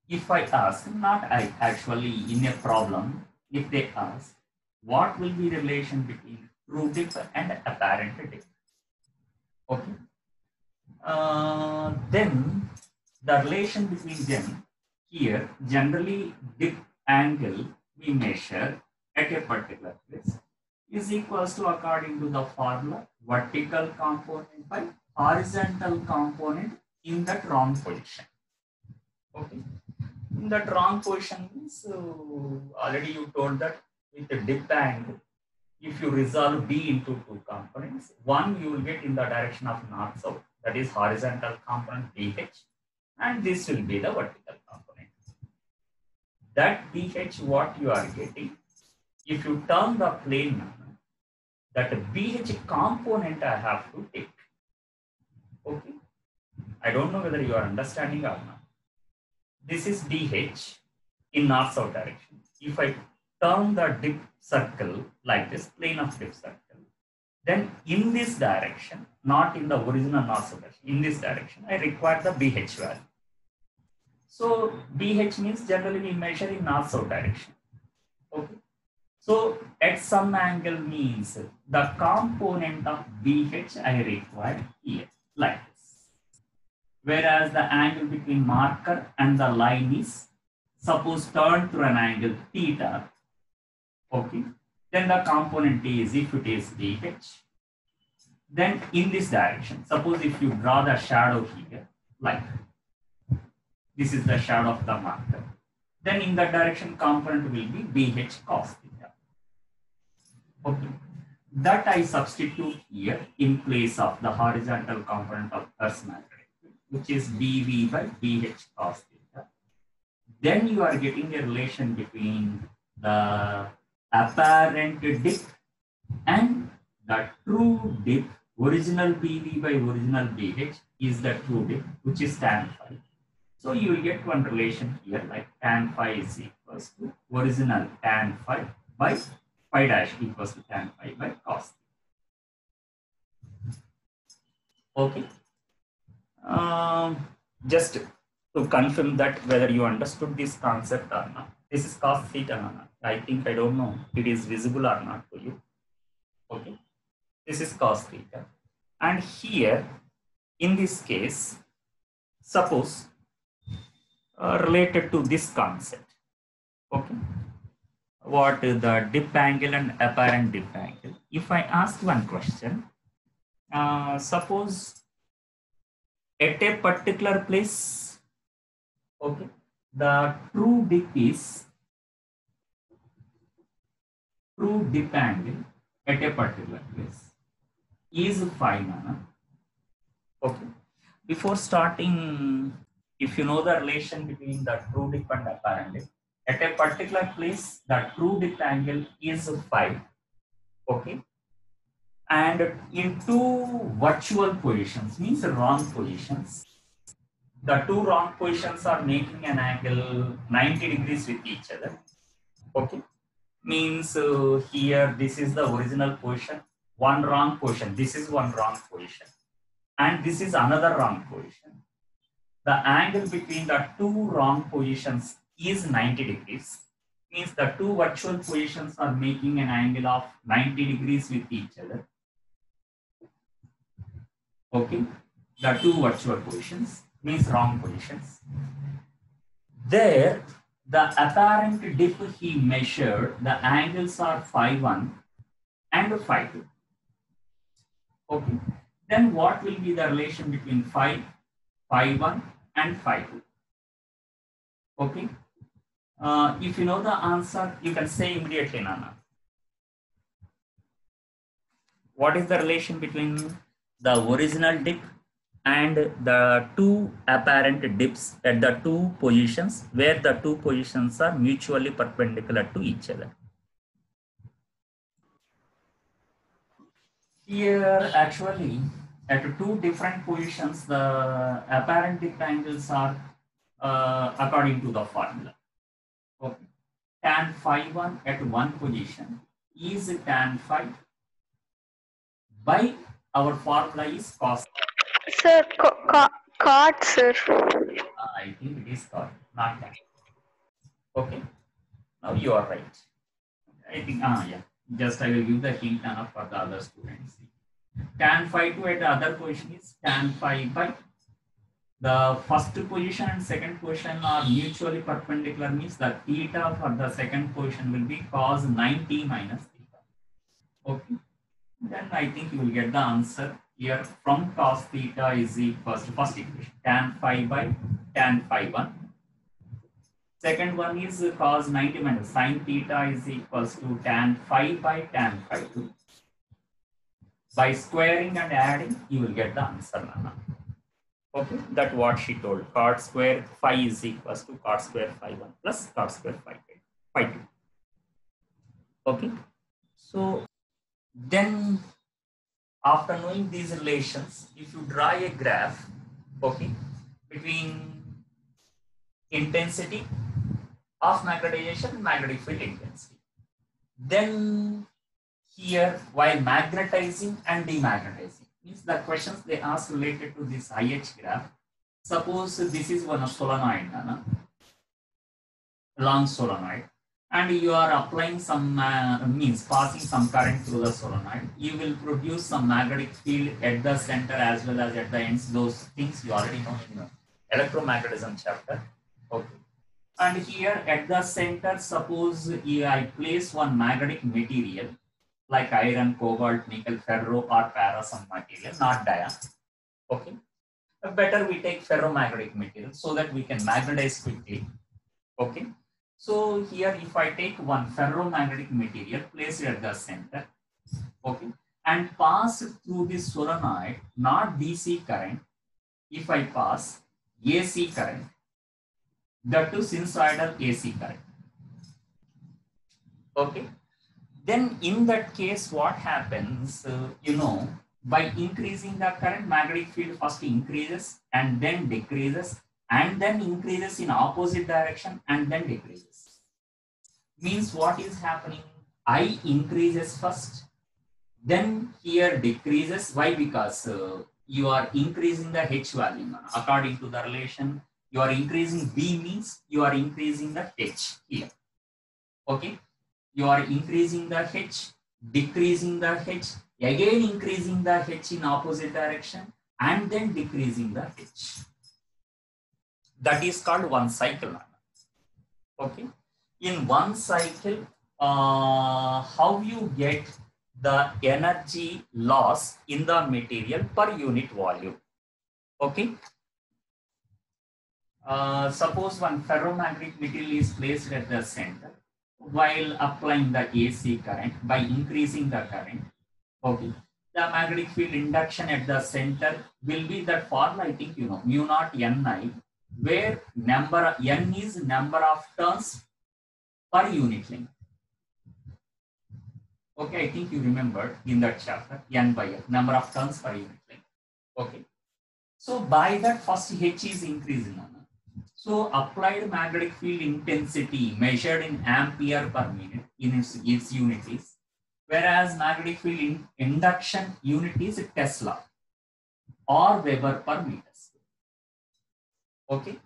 if I ask, not I actually in a problem, if they ask, what will be the relation between true dip and apparent dip? Okay. Then the relation between them here, generally dip angle we measure at a particular place is equals to, according to the formula, vertical component by horizontal component in that wrong position. Okay. In that wrong position means already you told that with the dip angle, if you resolve B into two components, one you will get in the direction of north south, that is horizontal component BH, and this will be the vertical component. That BH what you are getting, if you turn the plane, that BH component I have to take. Okay, I don't know whether you are understanding or not. This is BH in north south direction. If I turn the dip circle like this, plane of dip circle, then in this direction, not in the original north south direction, in this direction, I require the BH value. So BH means generally we measure in north south direction. Okay. So at some angle means the component of BH I require here, like this. Whereas the angle between marker and the line is, suppose turned through an angle theta. Okay. Then the component is, if it is BH, then in this direction, suppose if you draw the shadow here, like this is the shadow of the marker, then in that direction component will be BH cos theta. Okay. That I substitute here in place of the horizontal component of Earth's magnetic field, which is BV by BH cos theta. Then you are getting a relation between the apparent dip and the true dip. Original BV by original BH is the true dip, which is tan phi. So you will get one relation here, like tan phi is equals to original tan phi by phi dash equals to tan phi by cos. Okay. Just to confirm that whether you understood this concept or not. This is cos theta or not. I think, I don't know it is visible or not to you. Okay. This is cos theta. And here, in this case, suppose related to this concept. Okay. What is the dip angle and apparent dip angle? If I ask one question, suppose at a particular place, okay, the true dip angle at a particular place is phi nana. Okay. Before starting, if you know the relation between the true dip and apparent dip, at a particular place, the true dip angle is phi. Okay. And in two virtual positions, means wrong positions, the two wrong positions are making an angle 90 degrees with each other. Okay. Means here, this is the original position, one wrong position. This is one wrong position. And this is another wrong position. The angle between the two wrong positions is 90 degrees. Means the two virtual positions are making an angle of 90 degrees with each other. Okay. The two virtual positions means wrong positions. There, the apparent dip he measured, the angles are phi 1 and phi 2. Okay. Then what will be the relation between phi 1 and phi 2? Okay. If you know the answer, you can say immediately, Nana. What is the relation between the original dip and the two apparent dips at the two positions where the two positions are mutually perpendicular to each other? Here, actually, at two different positions, the apparent dip angles are according to the formula. Okay. Tan phi 1 at one position is tan phi by our formula is cos. Sir, cot, sir. I think it is cot. not tan. Okay, now you are right. I think, yeah, just I will give the hint for the other students. Tan phi 2 at the other position is tan phi by the first position and second position are mutually perpendicular, means the theta for the second position will be cos 90 minus theta. Okay, then I think you will get the answer here from cos theta is equals to first equation tan phi by tan phi 1. Second one is cos 90 minus sin theta is equals to tan phi by tan phi 2. By squaring and adding, you will get the answer, Nana. Okay, that what she told. Cot square phi is equals to cot square phi 1 plus cot square phi 2. Okay, so then after knowing these relations, if you draw a graph, okay, between intensity of magnetization and magnetic field intensity, then here while magnetizing and demagnetizing, means the questions they ask related to this IH graph. Suppose this is one of solenoid, long solenoid, and you are applying some means passing some current through the solenoid. You will produce some magnetic field at the center as well as at the ends. Those things you already know in the electromagnetism chapter. Okay. And here at the center, suppose I place one magnetic material like iron, cobalt, nickel, ferro, or para some material, not dia. Okay. Better we take ferromagnetic material so that we can magnetize quickly. Okay. So here if I take one ferromagnetic material, place it at the center, okay, and pass through this solenoid, not DC current, if I pass AC current, that too sinusoidal AC current. Okay. Then in that case, what happens, by increasing the current, magnetic field first increases and then decreases and then increases in opposite direction and then decreases. Means what is happening? I increases first, then here decreases. Why? Because you are increasing the H value according to the relation. You are increasing B means you are increasing the H here. Okay. You are increasing the H, decreasing the H, again increasing the H in opposite direction, and then decreasing the H. That is called one cycle. Okay. In one cycle, how you get the energy loss in the material per unit volume? Okay. Suppose one ferromagnetic material is placed at the center. While applying the AC current, by increasing the current, okay, the magnetic field induction at the center will be that formula, I think you know, mu naught Ni, where N is number of turns per unit length. Okay, I think you remembered in that chapter, N by N, number of turns per unit length. Okay, so by that first H is increasing. So applied magnetic field intensity measured in ampere per minute in its unit is, whereas magnetic field induction unit is Tesla or Weber per meter. Okay,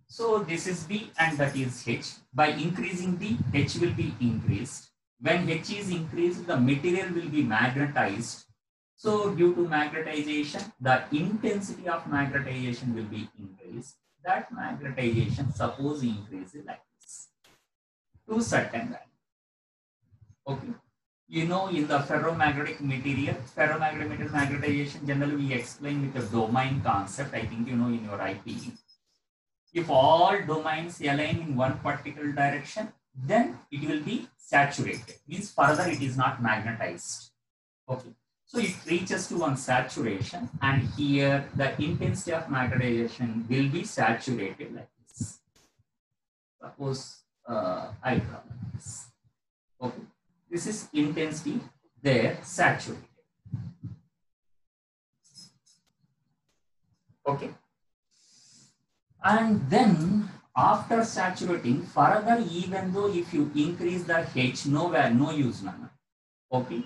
so this is B and that is H. By increasing B, H will be increased. When H is increased, the material will be magnetized. So due to magnetization, the intensity of magnetization will be increased. That magnetization suppose increases like this to certain value. Okay, you know, in the ferromagnetic material magnetization generally we explain with the domain concept. I think you know in your IPE. If all domains align in one particular direction, then it will be saturated. Means further it is not magnetized. Okay. So it reaches to one saturation, and here the intensity of magnetization will be saturated like this. Suppose I draw this. Okay, this is intensity there saturated. Okay, and then after saturating further, even though if you increase the H, no use none. Okay.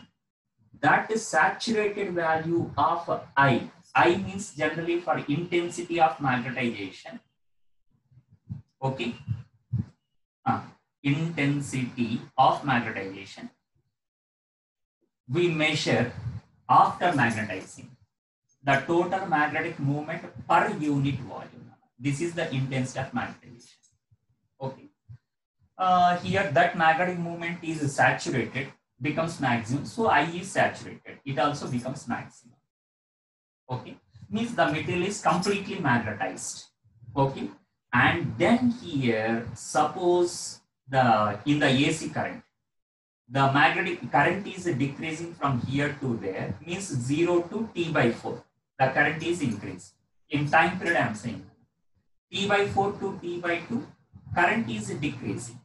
That is saturated value of I. I means generally for intensity of magnetization. Okay. Intensity of magnetization we measure after magnetizing the total magnetic moment per unit volume. This is the intensity of magnetization. Okay. Here that magnetic moment is saturated, becomes maximum. So I is saturated. It also becomes maximum. Okay. Means the material is completely magnetized. Okay. And then here, suppose in the AC current, the magnetic current is decreasing from here to there, means 0 to T by 4. The current is increased. In time period, I am saying T by 4 to T by 2, current is decreasing.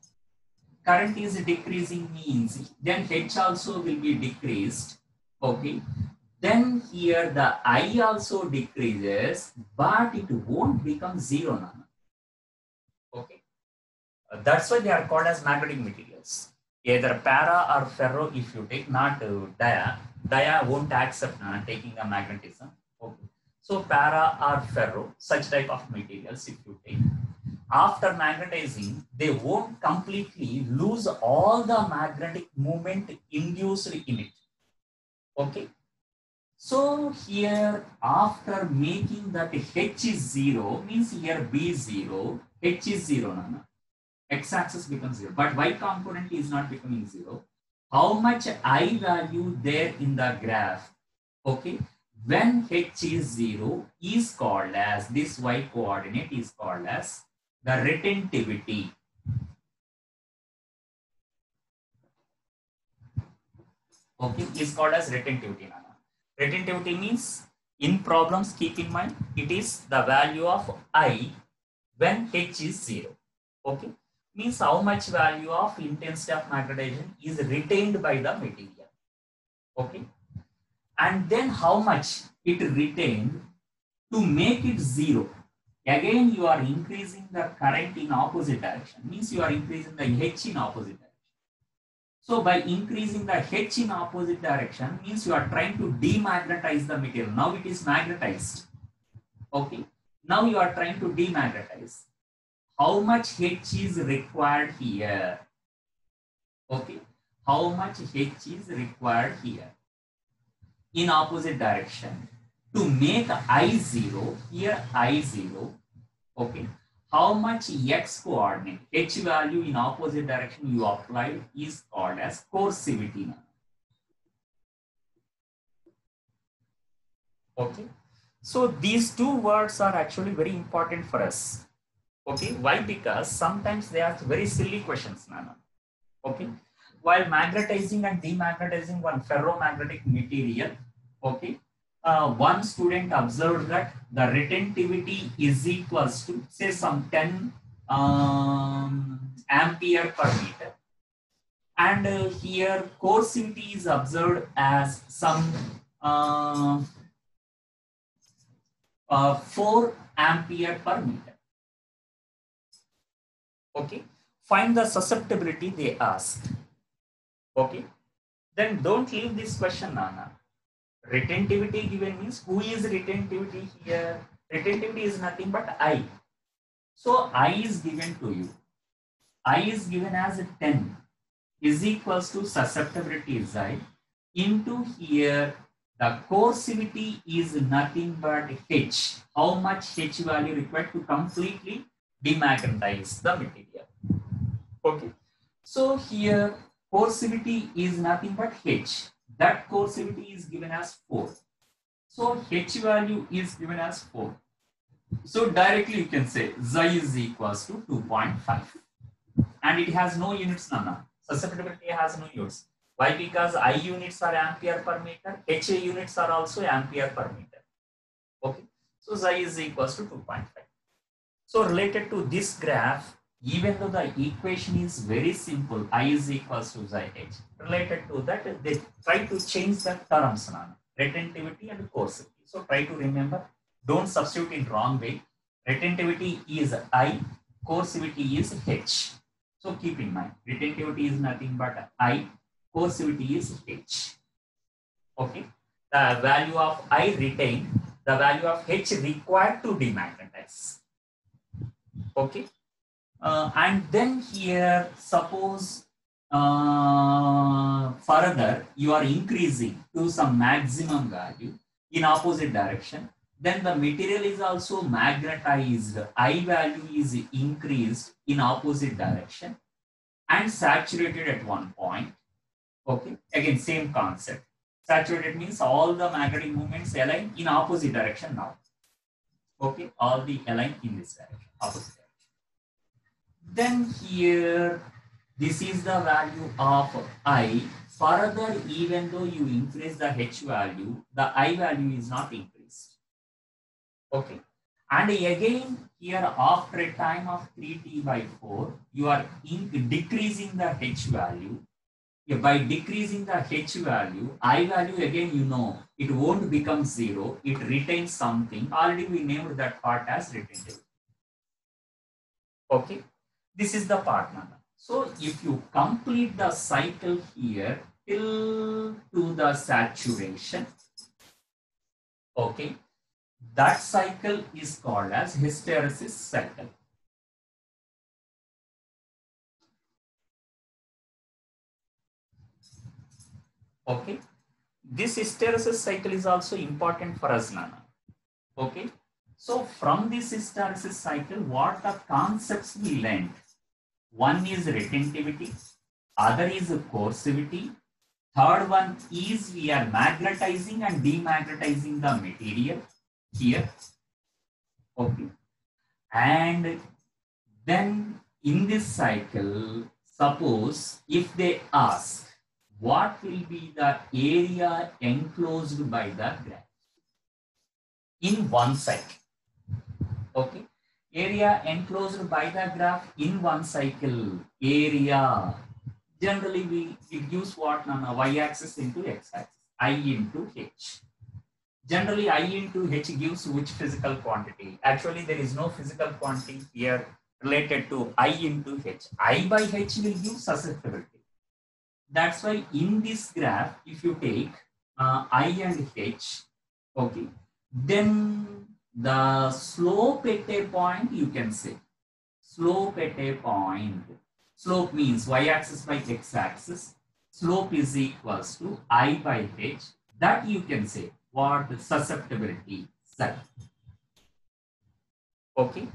Current is decreasing means then H also will be decreased. Okay. Then here the I also decreases, but it won't become 0 now. Okay. That's why they are called as magnetic materials. Either para or ferro if you take, not dia. Dia won't accept taking a magnetism. Okay. So para or ferro, such type of materials if you take, after magnetizing, they won't completely lose all the magnetic moment induced in it. Okay. So here after making that H is 0, means here B is 0, H is 0. Nana. X-axis becomes 0, but Y component is not becoming 0. How much I value there in the graph? Okay. When H is 0 is called as, this Y coordinate is called as the retentivity. Okay, is called as retentivity. Retentivity means, in problems, keep in mind, it is the value of I when H is 0. Okay, means how much value of intensity of magnetization is retained by the material. Okay, and then how much it retained to make it 0. Again, you are increasing the current in opposite direction, means you are increasing the H in opposite direction. So by increasing the H in opposite direction means you are trying to demagnetize the material. Now it is magnetized. Okay. Now you are trying to demagnetize. How much H is required here? Okay. How much H is required here? In opposite direction. To make I0, here I0. Okay. How much X coordinate, H value in opposite direction you apply is called as coercivity. Okay. So these two words are actually very important for us. Okay. Why? Because sometimes they are very silly questions, Nana. Okay. While magnetizing and demagnetizing one ferromagnetic material, okay, one student observed that the retentivity is equals to, say, some 10 ampere per meter, and here coercivity is observed as some 4 ampere per meter. Okay, find the susceptibility they asked. Okay, then don't leave this question, Nana. Retentivity given means, who is retentivity here? Retentivity is nothing but I. So I is given to you. I is given as 10 is equals to susceptibility is I into here the coercivity is nothing but H. How much H value required to completely demagnetize the material? Okay. So here coercivity is nothing but H. That coercivity is given as 4. So H value is given as 4. So directly you can say Xi is equals to 2.5. And it has no units, Nana. Susceptibility has no units. Why? Because I units are ampere per meter, HA units are also ampere per meter. Okay. So Xi is equals to 2.5. So related to this graph, even though the equation is very simple, I is equals to Xi H, related to that, they try to change the terms, Nana. Retentivity and coercivity. So try to remember, don't substitute in wrong way. Retentivity is I, coercivity is H. So keep in mind, retentivity is nothing but I, coercivity is H. Okay. The value of I retained, the value of H required to demagnetize. Okay. And then here, suppose further you are increasing to some maximum value in opposite direction, then the material is also magnetized. I value is increased in opposite direction and saturated at one point. Okay, again, same concept. Saturated means all the magnetic moments align in opposite direction now. Okay, all the align in this direction, opposite direction. Then here, this is the value of I. Further, even though you increase the H value, the I value is not increased. Okay. And again, here after a time of 3t/4, you are decreasing the H value. By decreasing the H value, I value again, you know, it won't become 0. It retains something. Already we named that part as retentive. Okay. This is the part number. So if you complete the cycle here till to the saturation, okay, that cycle is called as hysteresis cycle. Okay, this hysteresis cycle is also important for us, Nana. Okay, so from this hysteresis cycle, what the concepts we learned? One is retentivity, other is coercivity, third one is we are magnetizing and demagnetizing the material here. Okay, and then in this cycle, suppose if they ask what will be the area enclosed by the graph in one cycle. Okay, area enclosed by the graph in one cycle, area. Generally, we use what, Nana? Y-axis into x-axis, I into h. Generally, I into h gives which physical quantity? Actually, there is no physical quantity here related to I into h. I by h will give susceptibility. That's why in this graph, if you take I and h, okay, then the slope at a point, you can say slope at a point. Slope means y-axis by x-axis. Slope is equals to I by h. That you can say what susceptibility Z. Okay.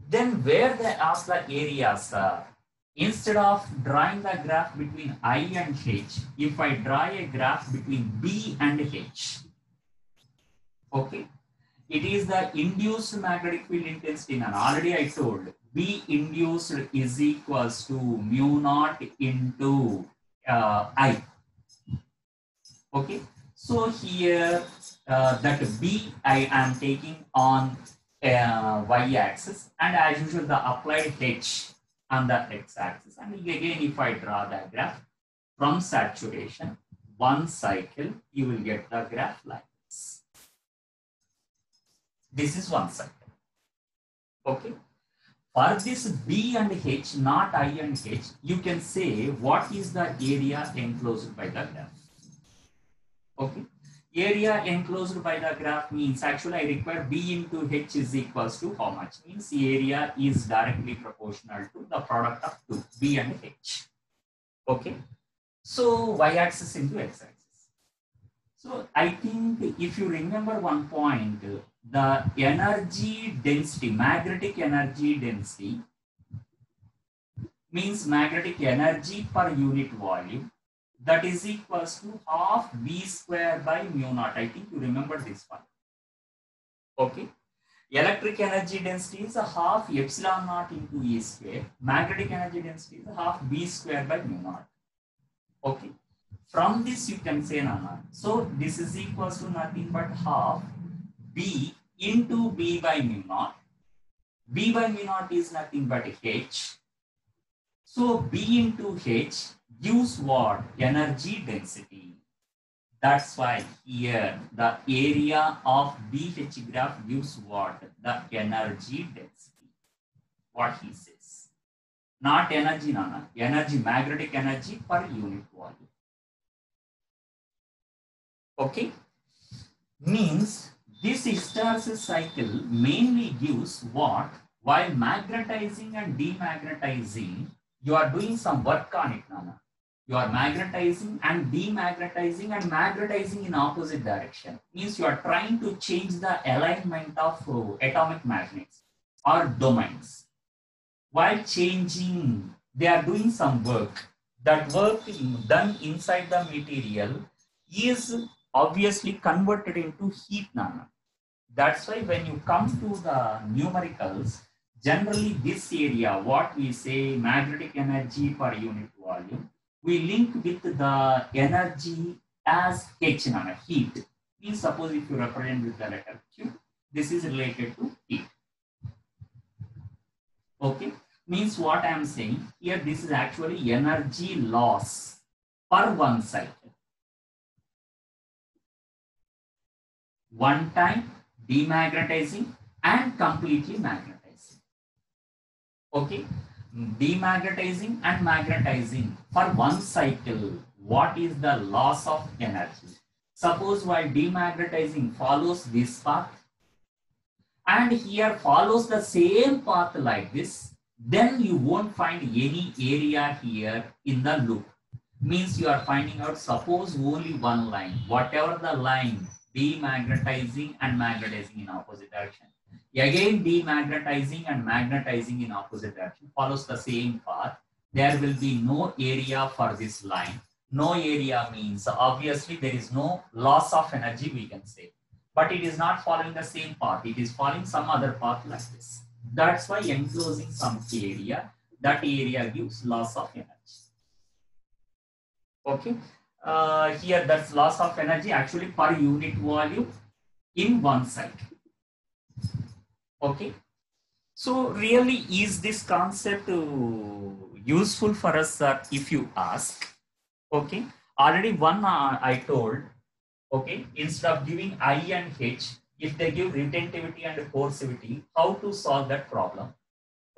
Then where they ask the areas are, instead of drawing the graph between I and H, if I draw a graph between B and H, okay, it is the induced magnetic field intensity. And already I told B induced is equals to mu naught into I. Okay, so here that B I am taking on y-axis, and as usual the applied H on the x-axis. And again, if I draw the graph from saturation, one cycle, you will get the graph like this. This is one cycle. Okay. For this B and H, not I and H, you can say what is the area enclosed by the graph. Okay. Area enclosed by the graph means actually I require B into H is equals to how much? Means the area is directly proportional to the product of two, B and H. Okay. So y-axis into x-axis. So I think if you remember one point, the energy density, magnetic energy density means magnetic energy per unit volume, that is equals to half V square by mu naught. I think you remember this one. Okay. Electric energy density is a half epsilon naught into E square. Magnetic energy density is a half V square by mu naught. Okay. From this you can say Nana. So this is equals to nothing but half B into B by mu naught. B by mu naught is nothing but H. So B into H gives what? Energy density. That's why here the area of BH graph gives what? The energy density. What he says. Not energy, Nana. Energy, magnetic energy per unit volume. Okay. Means this hysteresis cycle mainly gives what? While magnetizing and demagnetizing, you are doing some work on it, Nana. You are magnetizing and demagnetizing and magnetizing in opposite direction. Means you are trying to change the alignment of atomic magnets or domains. While changing, they are doing some work. That work done inside the material is obviously converted into heat, Nana. That's why when you come to the numericals, generally this area, what we say magnetic energy per unit volume, we link with the energy as H, Nana, heat. Means suppose if you represent with the letter Q, this is related to heat. Okay, means what I am saying here, this is actually energy loss per one cycle. One time demagnetizing and completely magnetizing. Okay, demagnetizing and magnetizing for one cycle. What is the loss of energy? Suppose while demagnetizing follows this path and here follows the same path like this, then you won't find any area here in the loop. Means you are finding out, suppose only one line, whatever the line, demagnetizing and magnetizing in opposite direction. Again, demagnetizing and magnetizing in opposite direction follows the same path. There will be no area for this line. No area means obviously there is no loss of energy, we can say. But it is not following the same path. It is following some other path like this. That's why enclosing some area, that area gives loss of energy. Okay, here that's loss of energy actually per unit volume in one side. Okay, so really is this concept useful for us, if you ask? Okay, already one I told. Okay, instead of giving I and H, if they give retentivity and coercivity, how to solve that problem?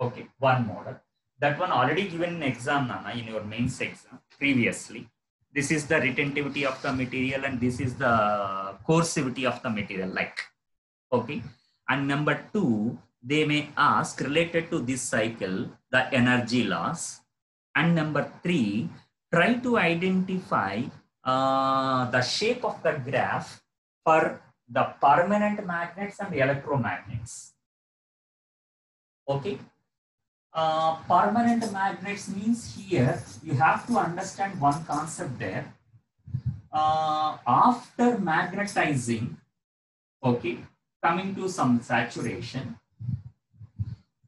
Okay, one model. That one already given in exam, Nana, in your mains exam previously. This is the retentivity of the material and this is the coercivity of the material, like. Okay, and number two, they may ask related to this cycle, the energy loss. And number three, try to identify the shape of the graph for the permanent magnets and electromagnets. Okay, permanent magnets means here you have to understand one concept there. After magnetizing, okay, coming to some saturation,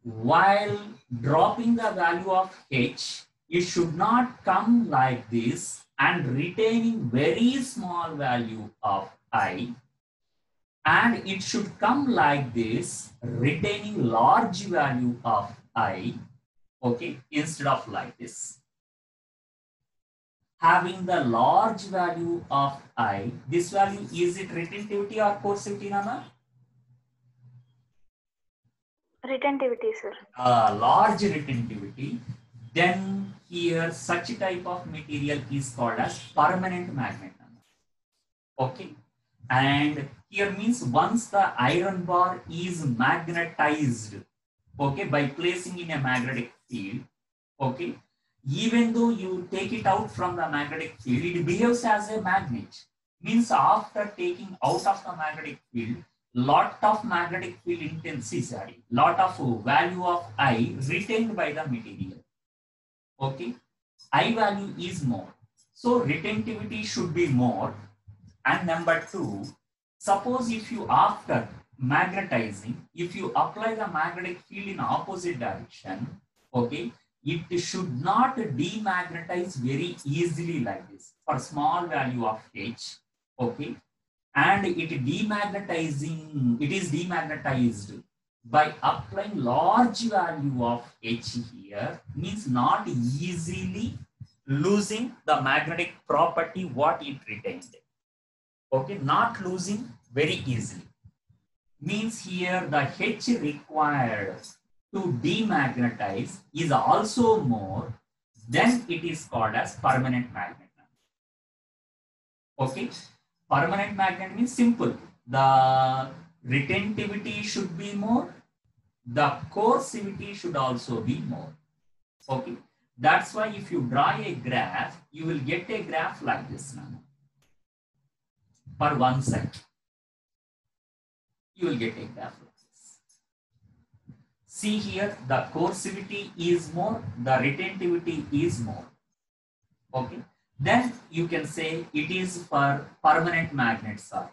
while dropping the value of H, it should not come like this and retaining very small value of I, and it should come like this retaining large value of I, okay, instead of like this. Having the large value of I, this value, is it retentivity or coercivity, Nana? Retentivity, sir. Large retentivity, then here such type of material is called as permanent magnet. Okay, and here means once the iron bar is magnetized, okay, by placing in a magnetic field, okay, even though you take it out from the magnetic field, it behaves as a magnet. Means after taking out of the magnetic field, lot of magnetic field intensity, lot of value of I retained by the material. Okay, I value is more, so retentivity should be more. And number two, suppose if you after magnetizing, if you apply the magnetic field in opposite direction, okay, it should not demagnetize very easily like this for small value of H, okay, and it is demagnetized by applying large value of H here, means not easily losing the magnetic property what it retained. Okay, not losing very easily. Means here the H required to demagnetize is also more, then it is called as permanent magnet. Okay, permanent magnet means simple. The retentivity should be more the coercivity should also be more. Okay, that's why if you draw a graph, you will get a graph like this now. For one side, you will get a graph like this. See here, the coercivity is more, the retentivity is more. Okay, then you can say it is for permanent magnets are.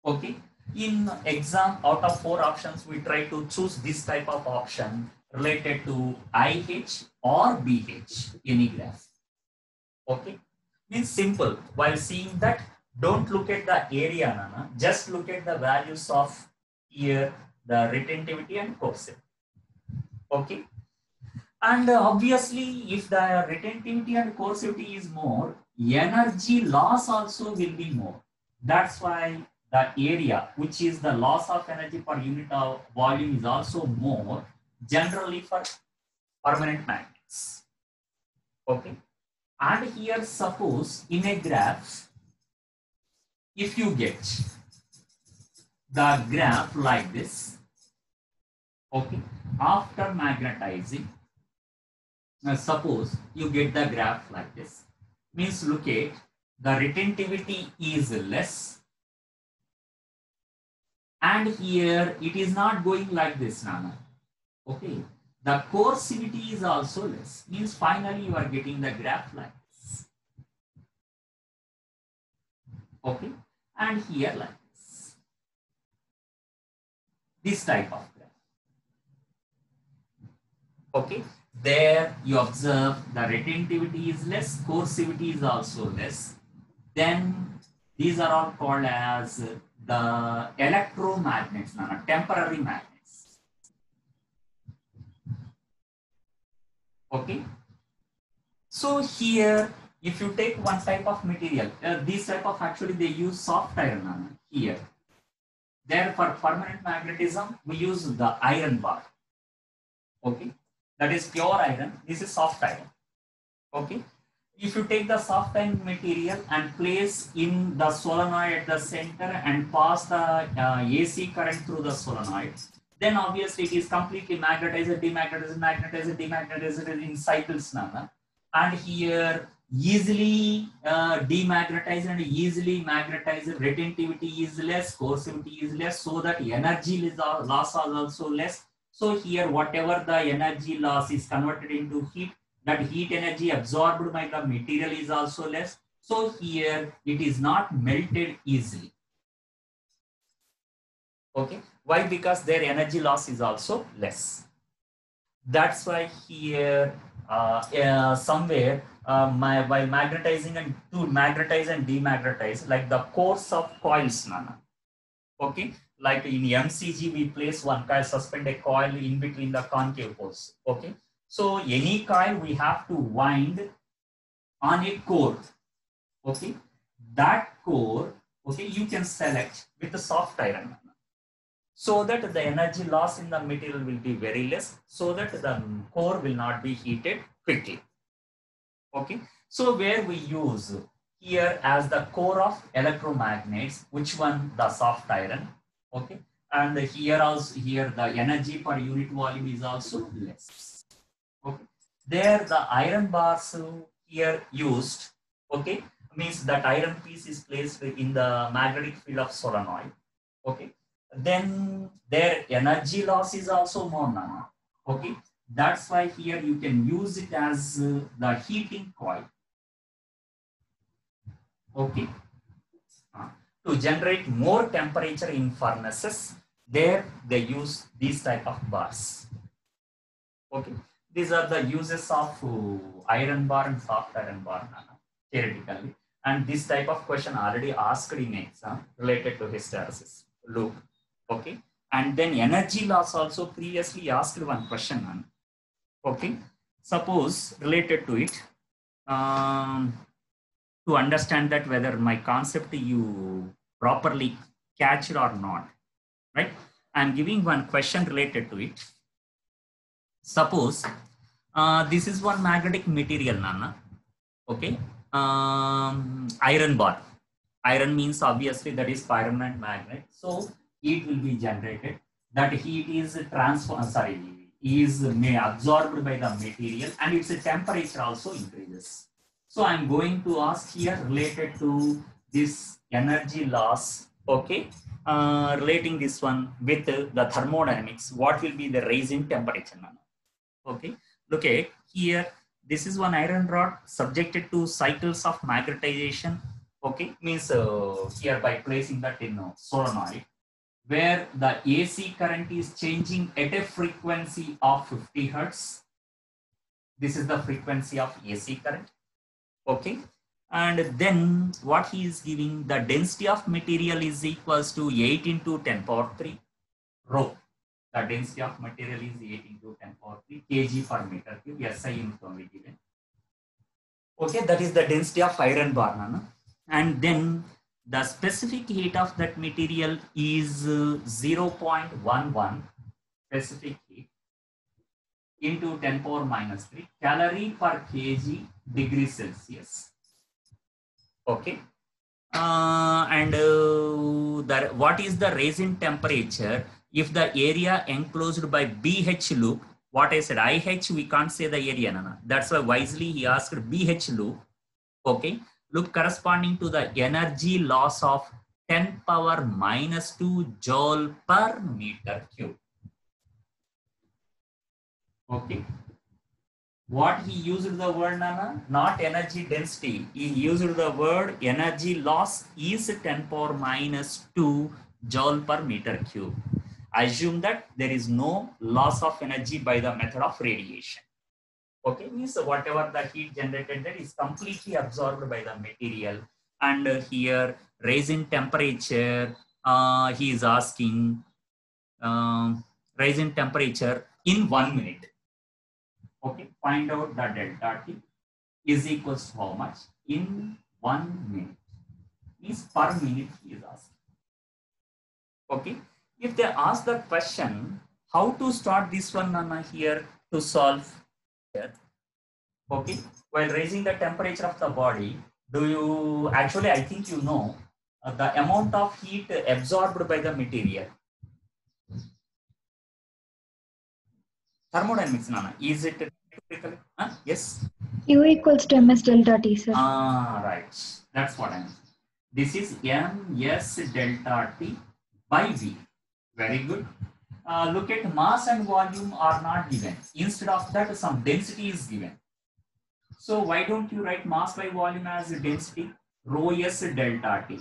Okay, in exam, out of 4 options, we try to choose this type of option related to IH or BH, any graph. Okay, means simple. While seeing that, don't look at the area, Nana. Just look at the values of here, the retentivity and coercivity. Okay, and obviously, if the retentivity and coercivity is more, energy loss also will be more. That's why the area, which is the loss of energy per unit of volume, is also more generally for permanent magnets. Okay, and here suppose in a graph, if you get the graph like this, okay, after magnetizing, suppose you get the graph like this, means look at the retentivity is less, and here it is not going like this, Nana. Okay, the coercivity is also less, means finally you are getting the graph like this. Okay, and here like this type of graph. Okay, there you observe the retentivity is less, coercivity is also less. Then these are all called as the electromagnets, temporary magnets. Okay, so here if you take one type of material, this type of actually they use soft iron here. There for permanent magnetism we use the iron bar. Okay, that is pure iron. This is soft iron. Okay, if you take the soft iron material and place in the solenoid at the center and pass the AC current through the solenoid, then obviously it is completely magnetized, demagnetized, magnetized, demagnetized in cycles now. And here easily demagnetized and easily magnetized, retentivity is less, coercivity is less, so that energy loss is also less. So here whatever the energy loss is converted into heat, that heat energy absorbed by the material is also less. So here it is not melted easily. Okay, why? Because their energy loss is also less. That's why here somewhere while magnetizing and to magnetize and demagnetize, like the course of coils, Nana. Okay, like in MCG we place one coil, suspend a coil in between the concave poles. Okay, so any coil we have to wind on a core. Okay, that core, okay, you can select with the soft iron, so that the energy loss in the material will be very less, so that the core will not be heated quickly. Okay, so where we use here as the core of electromagnets, which one? The soft iron. Okay, and here also, here the energy per unit volume is also less. Okay, there the iron bars here used, okay, means that iron piece is placed in the magnetic field of solenoid. Okay, then their energy loss is also more now. Okay, that's why here you can use it as the heating coil. Okay, to generate more temperature in furnaces, there they use these type of bars. Okay, these are the uses of iron bar and soft iron bar theoretically, and this type of question already asked in exam related to hysteresis loop. Okay, and then energy loss also previously asked one question. Okay, suppose related to it, to understand that whether my concept you properly catch it or not, right? I'm giving one question related to it. Suppose this is one magnetic material, Nana. Okay, iron bar. Iron means obviously that is permanent magnet, so heat will be generated. that heat is is absorbed by the material, and its temperature also increases. So I'm going to ask here related to this energy loss, okay, relating this one with the thermodynamics. What will be the rise in temperature? Okay, look at here. This is one iron rod subjected to cycles of magnetization. Okay, means here by placing that in solenoid, where the AC current is changing at a frequency of 50 hertz. This is the frequency of AC current. Okay. And then what he is giving, the density of material is equals to 8 into 10 power 3 rho. The density of material is 8 into 10 power 3 kg per meter cube. SI unit only given. Okay, that is the density of iron bar. No? And then the specific heat of that material is 0.11 specific heat into 10 power minus 3 calorie per kg degree Celsius. Okay. What is the rise in temperature if the area enclosed by BH loop? What I said, IH, we can't say the area. No. That's why wisely he asked BH loop. Okay. Look, corresponding to the energy loss of 10 power minus 2 joule per meter cube. Okay. What he used the word, Nana? Not energy density. He used the word energy loss is 10 power minus 2 joule per meter cube. I assume that there is no loss of energy by the method of radiation. Okay, means whatever the heat generated there is completely absorbed by the material. And here, rise in temperature, he is asking rise in temperature in 1 minute. Okay, find out the delta T is equals to how much in 1 minute. Means per minute he is asking. Okay, if they ask the question, how to start this one, Nana, here to solve here. Okay, while raising the temperature of the body, do you actually, I think you know the amount of heat absorbed by the material. Thermodynamics, Nana, is it typical? Yes. U equals to ms delta T, sir. Right. That's what I'm saying. This is ms delta T by V. Very good. Look at mass and volume are not given. Instead of that, some density is given. So why don't you write mass by volume as density? Rho S delta T.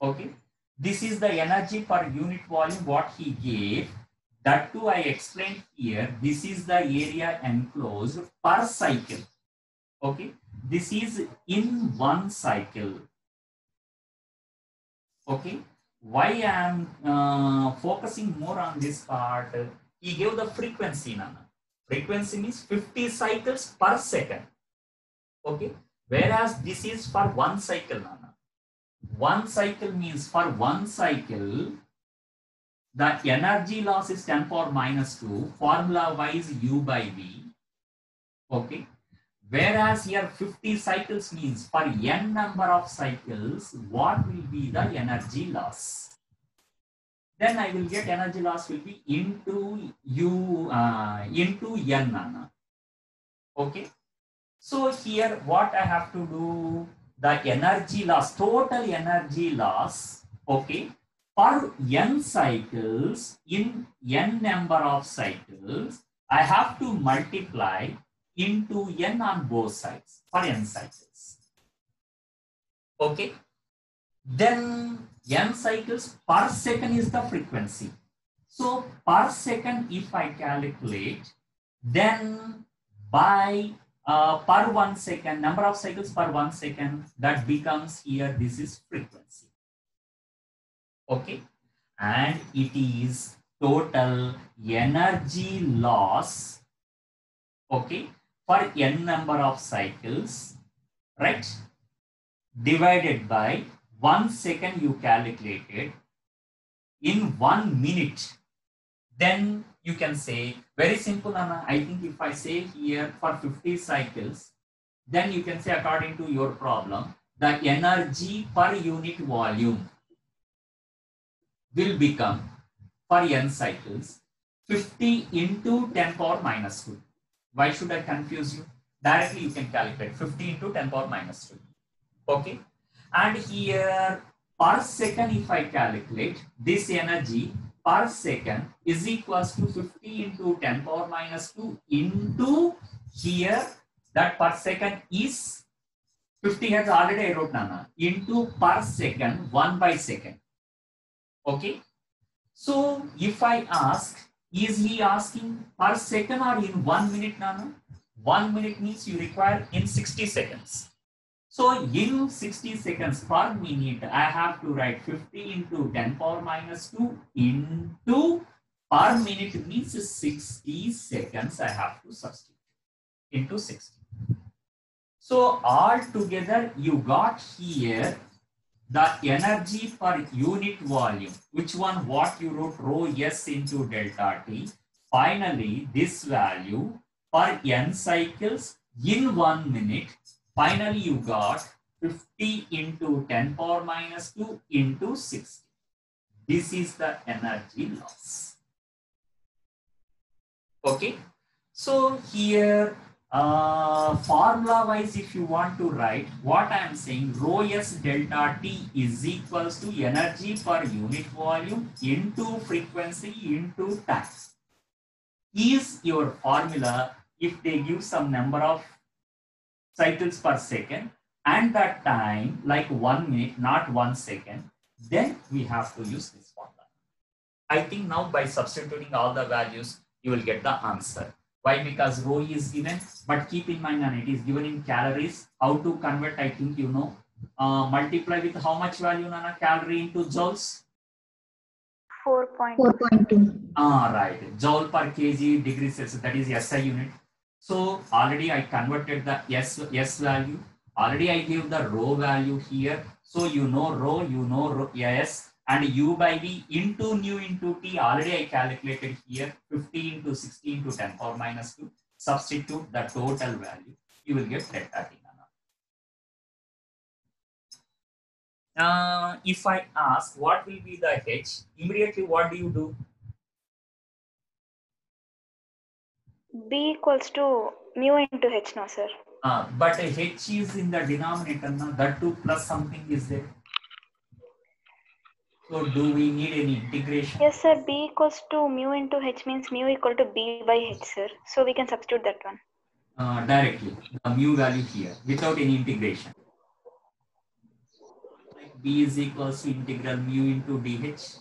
Okay. This is the energy per unit volume what he gave. That too I explained here. This is the area enclosed per cycle. Okay. This is in one cycle. Okay. Why I am focusing more on this part? He gave the frequency, Nana. Frequency means 50 cycles per second. Okay. Whereas this is for one cycle, Nana. One cycle means for one cycle, the energy loss is 10 power minus 2, formula wise U by V. Okay. Whereas here 50 cycles means for n number of cycles, what will be the energy loss? Then I will get energy loss will be into U into n, Nana. Okay. So here what I have to do, the energy loss, total energy loss, okay, for n cycles in n number of cycles, I have to multiply into n on both sides for n cycles. Okay. Then n cycles per second is the frequency. So per second, if I calculate, then by per 1 second, number of cycles per 1 second, that becomes here, this is frequency. Okay. And it is total energy loss, okay, for n number of cycles, right, divided by 1 second you calculated in 1 minute. Then you can say, very simple, Anna. I think if I say here for 50 cycles, then you can say according to your problem, the energy per unit volume will become, for n cycles, 50 into 10 power minus 2. Why should I confuse you? Directly you can calculate 50 into 10 power minus 2. Okay. And here per second, if I calculate this energy per second is equals to 50 into 10 power minus 2 into here that per second is 50 has already I wrote Nana into per second 1 by second. Okay. So if I ask, is he asking per second or in 1 minute, Nana? 1 minute means you require in 60 seconds. So in 60 seconds per minute, I have to write 50 into 10 power minus 2 into per minute means 60 seconds I have to substitute into 60. So all together you got here the energy per unit volume, which one what you wrote rho s into delta t. Finally, this value per n cycles in 1 minute. Finally, you got 50 into 10 power minus 2 into 60. This is the energy loss. Okay. So here, formula wise, if you want to write what I am saying, rho s delta t is equals to energy per unit volume into frequency into time. Is your formula if they give some number of cycles per second and that time like 1 minute, not 1 second, then we have to use this formula. I think now by substituting all the values, you will get the answer. Why? Because rho is given, but keep in mind that it is given in calories. How to convert, I think you know. Multiply with how much value, Nana? Calorie into joules? 4.2. Right. Joule per kg degree Celsius, that is SI unit. So already I converted the S value. Already I gave the rho value here. So you know rho, S. And U by V into nu into T, already I calculated here 50 into 60 into 10 power minus 2. Substitute the total value. You will get delta T. If I ask what will be the H, immediately what do you do? B equals to mu into H, no, sir. But H is in the denominator, no? That too plus something is there. So do we need any integration? Yes, sir. B equals to mu into H means mu equal to B by H, sir. So we can substitute that one. Directly, the mu value here without any integration. Like B is equals to integral mu into dH.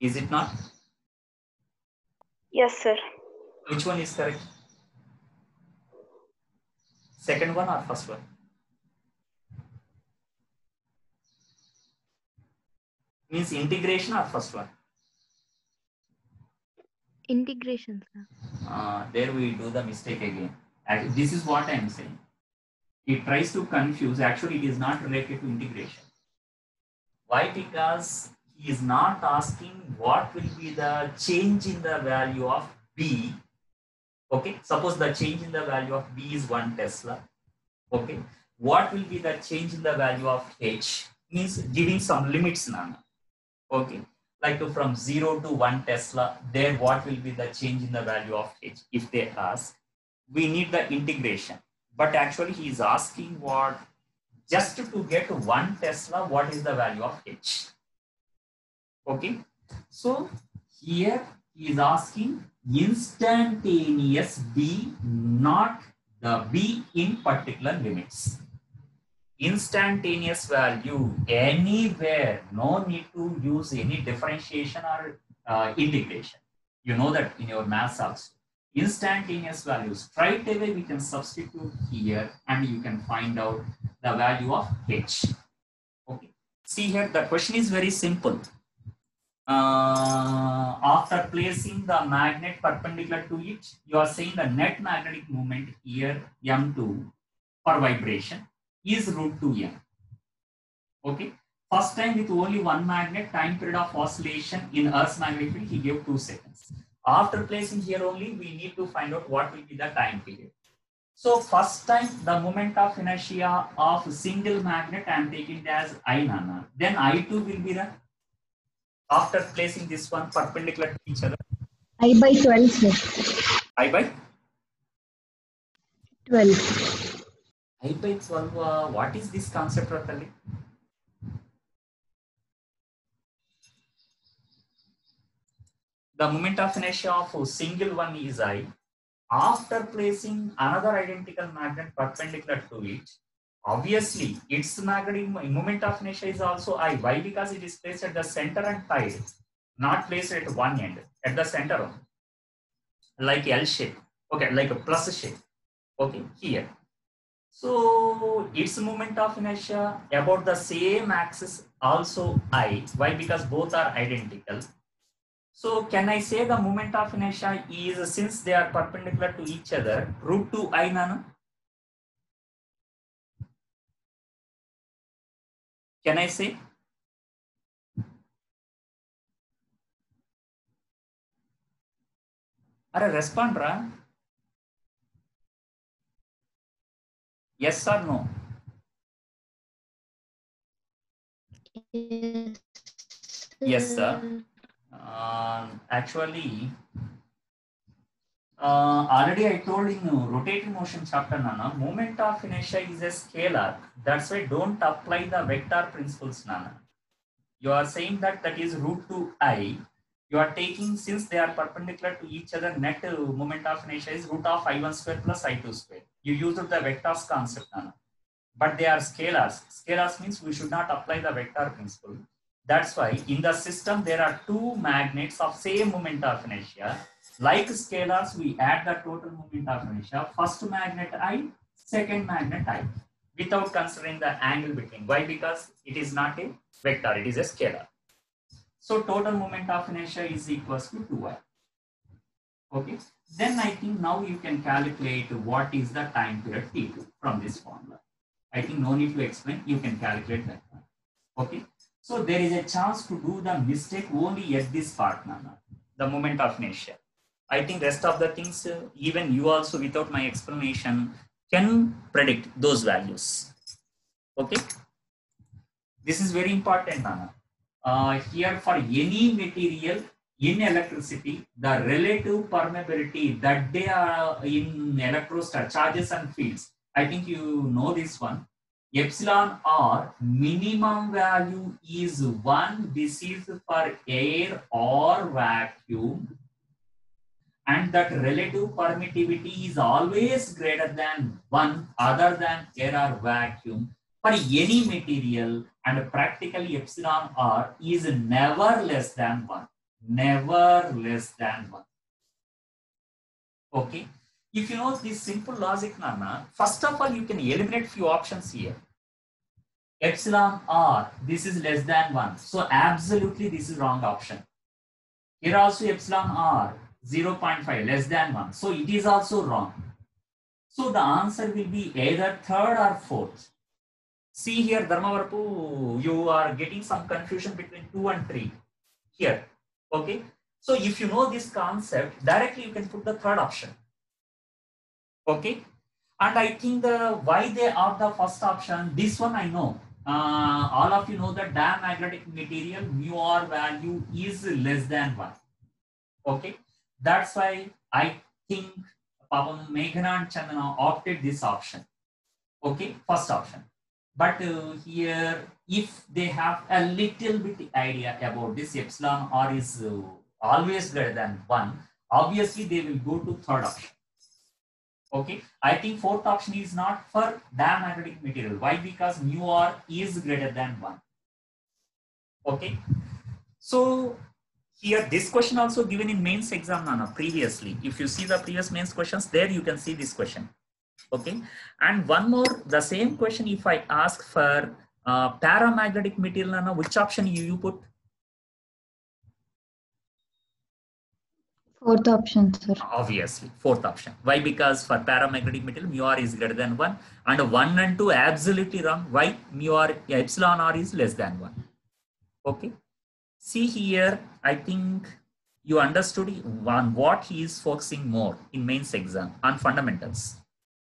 Is it not? Yes, sir. Which one is correct? Second one or first one? Means integration or first one? Integration, sir. There we do the mistake again. This is what I am saying. It tries to confuse. Actually, it is not related to integration. Why? Because he is not asking what will be the change in the value of B. Okay. Suppose the change in the value of B is 1 Tesla. Okay. What will be the change in the value of H? Means giving some limits now. Okay. Like from 0 to 1 Tesla, there what will be the change in the value of H? If they ask, we need the integration. But actually he is asking what, just to get 1 Tesla, what is the value of H? Okay. So here he is asking instantaneous B, not the B in particular limits. Instantaneous value anywhere, no need to use any differentiation or integration. You know that in your maths also. Instantaneous values, straight away we can substitute here and you can find out the value of H. Okay. See here, the question is very simple. After placing the magnet perpendicular to it, you are saying the net magnetic moment here, M2 per vibration is root 2m. Okay. First time with only one magnet, time period of oscillation in Earth's magnetic field, he gave 2 seconds. After placing here only, we need to find out what will be the time period. So first time the moment of inertia of single magnet I am taking it as I nana. Then I2 will be the, after placing this one perpendicular to each other. I by 12, sir. I by 12. I by 12. What is this concept, Ratali? The moment of inertia of single one is I. After placing another identical magnet perpendicular to it, obviously its magnetic moment of inertia is also I. Why? Because it is placed at the center and tied, not placed at one end, at the center, like L shape. Okay, like a plus shape. Okay, here. So its moment of inertia about the same axis also I. Why? Because both are identical. So can I say the moment of inertia is, since they are perpendicular to each other, root 2 I nano? Can I say? Are respond ra? Yes or no? Yes, sir. Actually, already I told in rotating motion chapter, Nana, moment of inertia is a scalar. That's why don't apply the vector principles, Nana. You are saying that that is root 2 I. You are taking, since they are perpendicular to each other, net moment of inertia is root of I1 square plus I2 square. You used the vectors concept, Nana. But they are scalars. Scalars means we should not apply the vector principle. That's why in the system there are two magnets of same moment of inertia. Like scalars, we add the total moment of inertia. First magnet I, second magnet I, without considering the angle between. Why? Because it is not a vector, it is a scalar. So total moment of inertia is equals to 2I. Okay. Then I think now you can calculate what is the time period T2 from this formula. I think no need to explain, you can calculate that one. Okay. So there is a chance to do the mistake only at this part, Nana, the moment of inertia. I think rest of the things, even you also without my explanation can predict those values. Okay. This is very important, Nana. Here for any material in electricity, the relative permeability that they are in electrostat charges and fields. I think you know this one. Epsilon R minimum value is 1. This is for air or vacuum. And that relative permittivity is always greater than 1 other than air or vacuum for any material, and practically epsilon R is never less than 1. Never less than 1. Okay. If you know this simple logic, Nana, first of all, you can eliminate few options here. Epsilon R, this is less than 1. So absolutely this is wrong option. Here also epsilon R, 0.5 less than 1. So it is also wrong. So the answer will be either third or fourth. See here, Dharmavarapu, you are getting some confusion between 2 and 3 here. Okay. So if you know this concept, directly you can put the third option. Okay. And I think why they are the first option, this one I know. All of you know that diamagnetic material mu R value is less than 1. Okay. That's why I think Papam Meghana and Chandana opted this option. Okay. First option. But here, if they have a little bit idea about this, epsilon R is always greater than 1, obviously they will go to third option. Okay, I think fourth option is not for diamagnetic material. Why? Because mu R is greater than 1. Okay, so here this question also given in mains exam, Nana, previously. If you see the previous mains questions, there you can see this question. Okay, and one more, the same question if I ask for paramagnetic material, Nana, which option you put? Fourth option, sir. Obviously, fourth option. Why? Because for paramagnetic material, mu R is greater than 1, and 1 and 2 absolutely wrong. Why? Mu R, epsilon R is less than 1. Okay. See here, I think you understood on what he is focusing more in mains exam, on fundamentals.